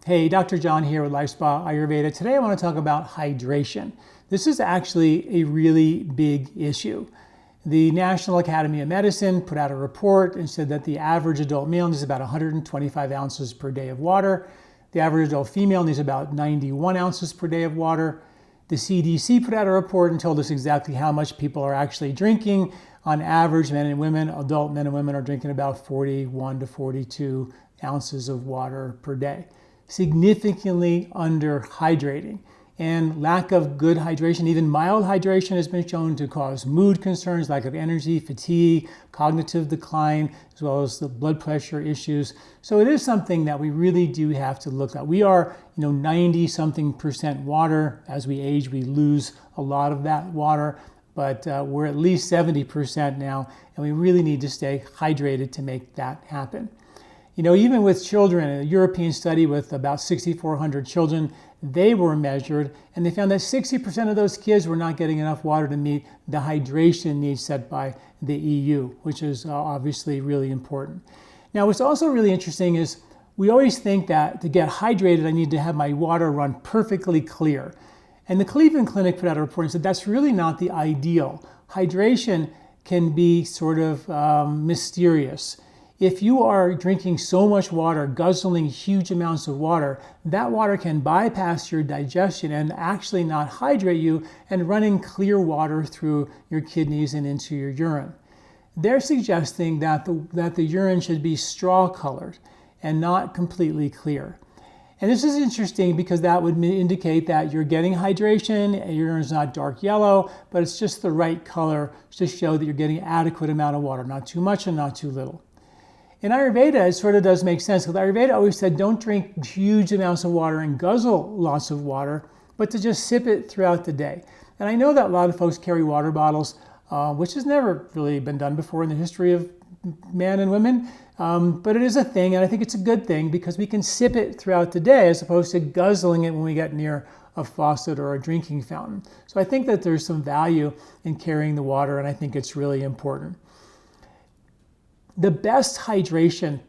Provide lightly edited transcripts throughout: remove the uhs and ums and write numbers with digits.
Hey, Dr. John here with LifeSpa Ayurveda. Today I want to talk about hydration. This is actually a really big issue. The National Academy of Medicine put out a report and said that the average adult male needs about 125 ounces per day of water. The average adult female needs about 91 ounces per day of water. The CDC put out a report and told us exactly how much people are actually drinking. On average, men and women, adult men and women are drinking about 41 to 42 ounces of water per day. Significantly underhydrating, and lack of good hydration, even mild hydration, has been shown to cause mood concerns, lack of energy, fatigue, cognitive decline, as well as the blood pressure issues. So it is something that we really do have to look at. We are 90-something% water. As we age, we lose a lot of that water, but we're at least 70% now, and we really need to stay hydrated to make that happen. Even with children, a European study with about 6,400 children, they were measured, and they found that 60% of those kids were not getting enough water to meet the hydration needs set by the EU, which is obviously really important. Now, what's also really interesting is we always think that to get hydrated, I need to have my water run perfectly clear. And the Cleveland Clinic put out a report and said that's really not the ideal. Hydration can be sort of mysterious. If you are drinking so much water, guzzling huge amounts of water, that water can bypass your digestion and actually not hydrate you and running clear water through your kidneys and into your urine. They're suggesting that the urine should be straw colored and not completely clear. And this is interesting because that would indicate that you're getting hydration, and your urine is not dark yellow, but it's just the right color to show that you're getting adequate amount of water, not too much and not too little. In Ayurveda, it sort of does make sense, because Ayurveda always said don't drink huge amounts of water and guzzle lots of water, but to just sip it throughout the day. And I know that a lot of folks carry water bottles, which has never really been done before in the history of men and women, but it is a thing, and I think it's a good thing because we can sip it throughout the day as opposed to guzzling it when we get near a faucet or a drinking fountain. So I think that there's some value in carrying the water, and I think it's really important. The best hydration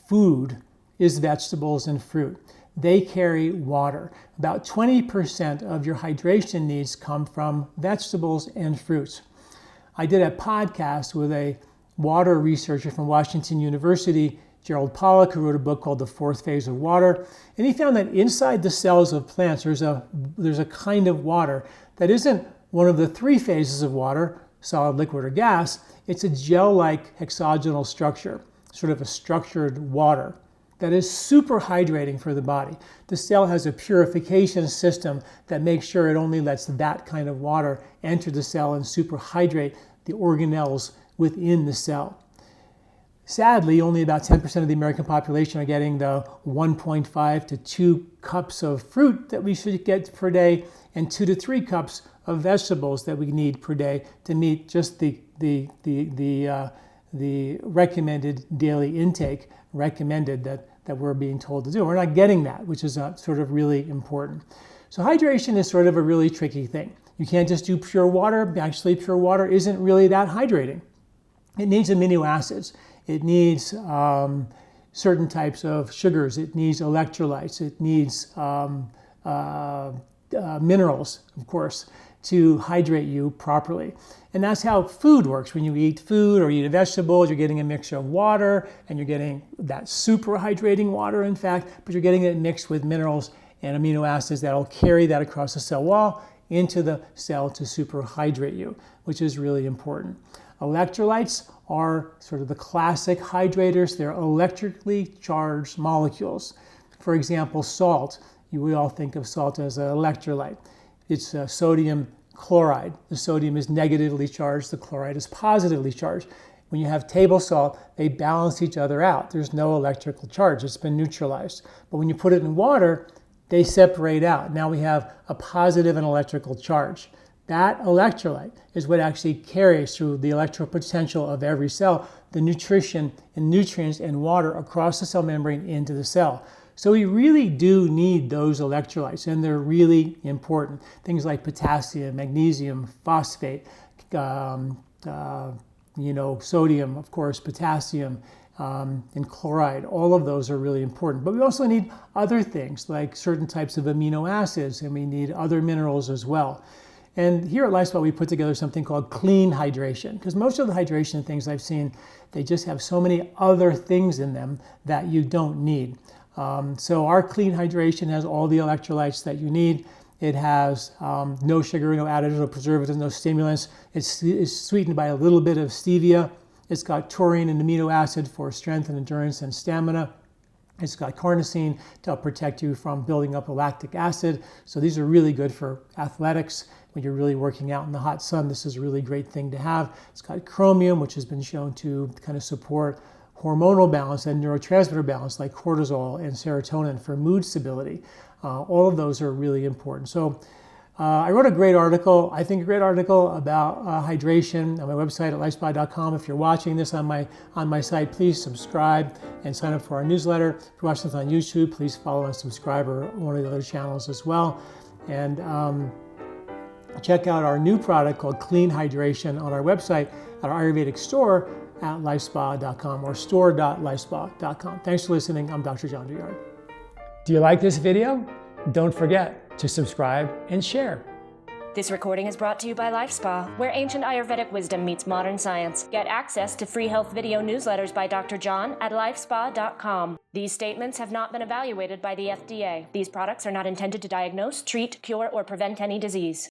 food is vegetables and fruit. They carry water. About 20% of your hydration needs come from vegetables and fruits. I did a podcast with a water researcher from Washington University, Gerald Pollack, who wrote a book called The Fourth Phase of Water. And he found that inside the cells of plants, there's a kind of water that isn't one of the three phases of water, solid, liquid, or gas. It's a gel-like hexagonal structure, sort of a structured water that is super hydrating for the body. The cell has a purification system that makes sure it only lets that kind of water enter the cell and super hydrate the organelles within the cell. Sadly, only about 10% of the American population are getting the 1.5 to 2 cups of fruit that we should get per day, and 2 to 3 cups of vegetables that we need per day to meet just the recommended daily intake recommended that we're being told to do. We're not getting that, which is sort of really important. So hydration is sort of a really tricky thing. You can't just do pure water. Actually, pure water isn't really that hydrating. It needs amino acids. It needs certain types of sugars. It needs electrolytes. It needs minerals, of course, to hydrate you properly. And that's how food works. When you eat food or eat a vegetable, you're getting a mixture of water, and you're getting that super hydrating water, in fact, but you're getting it mixed with minerals and amino acids that'll carry that across the cell wall into the cell to super hydrate you, which is really important. Electrolytes are sort of the classic hydrators. They're electrically charged molecules. For example, salt. We all think of salt as an electrolyte. It's sodium chloride. The sodium is negatively charged, the chloride is positively charged. When you have table salt, they balance each other out. There's no electrical charge, it's been neutralized. But when you put it in water, they separate out. Now we have a positive and electrical charge. That electrolyte is what actually carries through the electrical potential of every cell, the nutrition and nutrients and water across the cell membrane into the cell. So we really do need those electrolytes, and they're really important. Things like potassium, magnesium, phosphate, sodium, of course, potassium, and chloride. All of those are really important. But we also need other things like certain types of amino acids, and we need other minerals as well. And here at LifeSpa, we put together something called clean hydration, because most of the hydration things I've seen, they just have so many other things in them that you don't need. So our clean hydration has all the electrolytes that you need. It has no sugar, no additives, no preservatives, no stimulants. It's sweetened by a little bit of stevia. It's got taurine and amino acid for strength and endurance and stamina. It's got carnosine to help protect you from building up lactic acid. So these are really good for athletics. When you're really working out in the hot sun, this is a really great thing to have. It's got chromium, which has been shown to kind of support hormonal balance and neurotransmitter balance like cortisol and serotonin for mood stability. All of those are really important. So I wrote a great article, I think a great article about hydration on my website at lifespa.com. If you're watching this on my site, please subscribe and sign up for our newsletter. If you're watching this on YouTube, please follow and subscribe or one of the other channels as well. And check out our new product called Clean Hydration on our website at our Ayurvedic store at lifespa.com or store.lifespa.com. Thanks for listening. I'm Dr. John Douillard. Do you like this video? Don't forget to subscribe and share. This recording is brought to you by LifeSpa, where ancient Ayurvedic wisdom meets modern science. Get access to free health video newsletters by Dr. John at lifespa.com. These statements have not been evaluated by the FDA. These products are not intended to diagnose, treat, cure, or prevent any disease.